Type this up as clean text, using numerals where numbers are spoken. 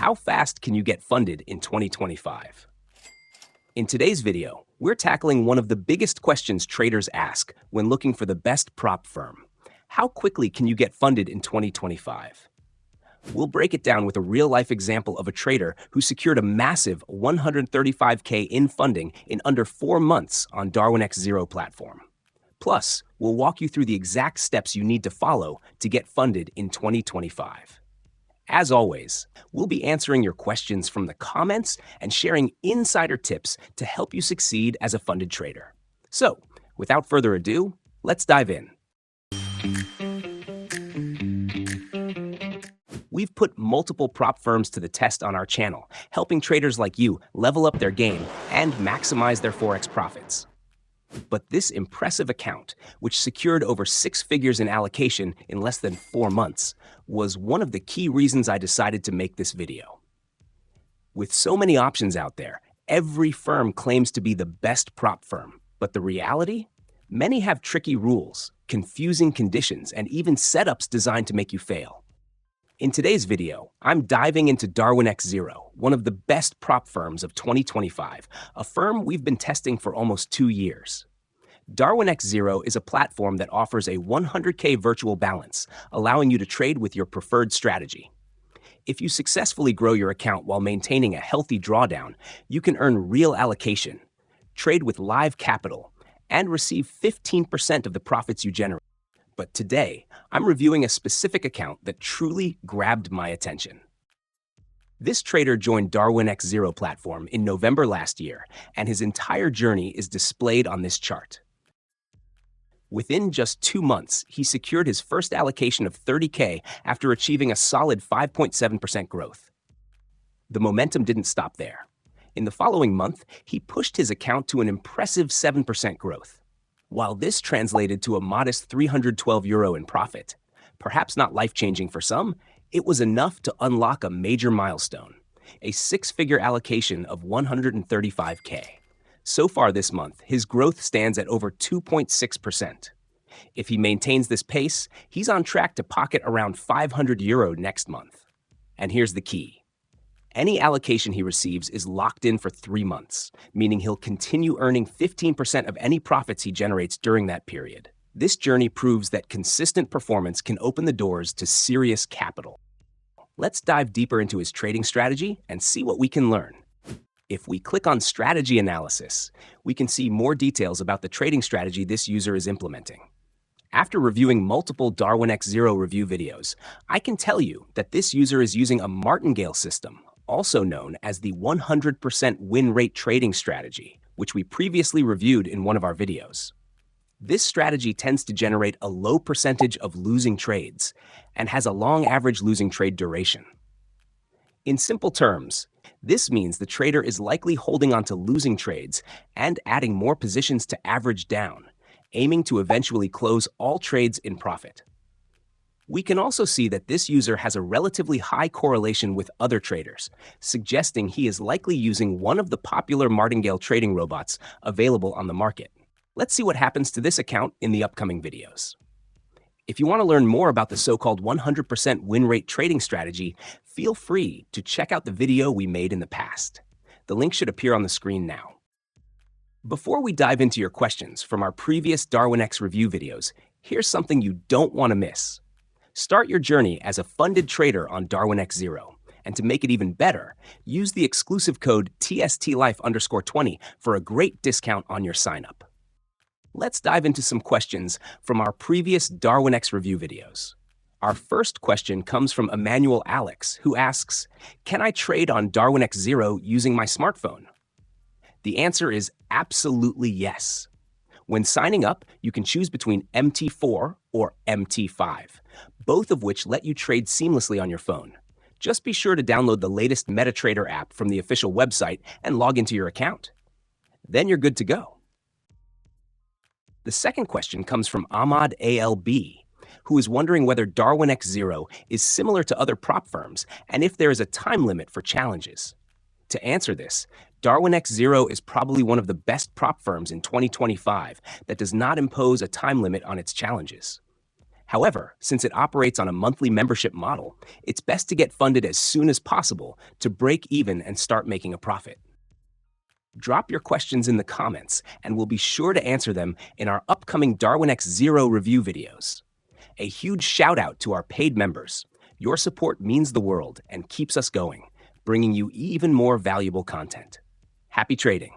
How fast can you get funded in 2025? In today's video, we're tackling one of the biggest questions traders ask when looking for the best prop firm. How quickly can you get funded in 2025? We'll break it down with a real-life example of a trader who secured a massive $135K in funding in under 4 months on Darwinex Zero platform. Plus, we'll walk you through the exact steps you need to follow to get funded in 2025. As always, we'll be answering your questions from the comments and sharing insider tips to help you succeed as a funded trader. So, without further ado, let's dive in. We've put multiple prop firms to the test on our channel, helping traders like you level up their game and maximize their Forex profits. But this impressive account, which secured over 6 figures in allocation in less than 4 months, was one of the key reasons I decided to make this video. With so many options out there, every firm claims to be the best prop firm. But the reality? Many have tricky rules, confusing conditions, and even setups designed to make you fail. In today's video, I'm diving into Darwinex Zero, one of the best prop firms of 2025, a firm we've been testing for almost 2 years. Darwinex Zero is a platform that offers a 100K virtual balance, allowing you to trade with your preferred strategy. If you successfully grow your account while maintaining a healthy drawdown, you can earn real allocation, trade with live capital, and receive 15% of the profits you generate. But today, I'm reviewing a specific account that truly grabbed my attention. This trader joined Darwinex Zero platform in November last year, and his entire journey is displayed on this chart. Within just 2 months, he secured his first allocation of 30K after achieving a solid 5.7% growth. The momentum didn't stop there. In the following month, he pushed his account to an impressive 7% growth. While this translated to a modest €312 in profit, perhaps not life-changing for some, it was enough to unlock a major milestone, a 6-figure allocation of 135K. So far this month, his growth stands at over 2.6%. If he maintains this pace, he's on track to pocket around €500 next month. And here's the key. Any allocation he receives is locked in for 3 months, meaning he'll continue earning 15% of any profits he generates during that period. This journey proves that consistent performance can open the doors to serious capital. Let's dive deeper into his trading strategy and see what we can learn. If we click on Strategy Analysis, we can see more details about the trading strategy this user is implementing. After reviewing multiple Darwinex Zero review videos, I can tell you that this user is using a martingale system, also known as the 100% win rate trading strategy, which we previously reviewed in one of our videos. This strategy tends to generate a low percentage of losing trades and has a long average losing trade duration. In simple terms, this means the trader is likely holding on to losing trades and adding more positions to average down, aiming to eventually close all trades in profit. We can also see that this user has a relatively high correlation with other traders, suggesting he is likely using one of the popular martingale trading robots available on the market. Let's see what happens to this account in the upcoming videos. If you want to learn more about the so-called 100% win rate trading strategy, feel free to check out the video we made in the past. The link should appear on the screen now. Before we dive into your questions from our previous Darwinex review videos, here's something you don't want to miss. Start your journey as a funded trader on Darwinex Zero. And to make it even better, use the exclusive code TSTLife_20 for a great discount on your sign-up. Let's dive into some questions from our previous Darwinex review videos. Our first question comes from Emmanuel Alex, who asks, "Can I trade on Darwinex Zero using my smartphone?" The answer is absolutely yes. When signing up, you can choose between MT4 or MT5, both of which let you trade seamlessly on your phone. Just be sure to download the latest MetaTrader app from the official website and log into your account. Then you're good to go. The second question comes from Ahmad ALB, who is wondering whether Darwinex Zero is similar to other prop firms and if there is a time limit for challenges. To answer this, Darwinex Zero is probably one of the best prop firms in 2025 that does not impose a time limit on its challenges. However, since it operates on a monthly membership model, it's best to get funded as soon as possible to break even and start making a profit. Drop your questions in the comments, and we'll be sure to answer them in our upcoming Darwinex Zero review videos. A huge shout out to our paid members. Your support means the world and keeps us going, bringing you even more valuable content. Happy trading!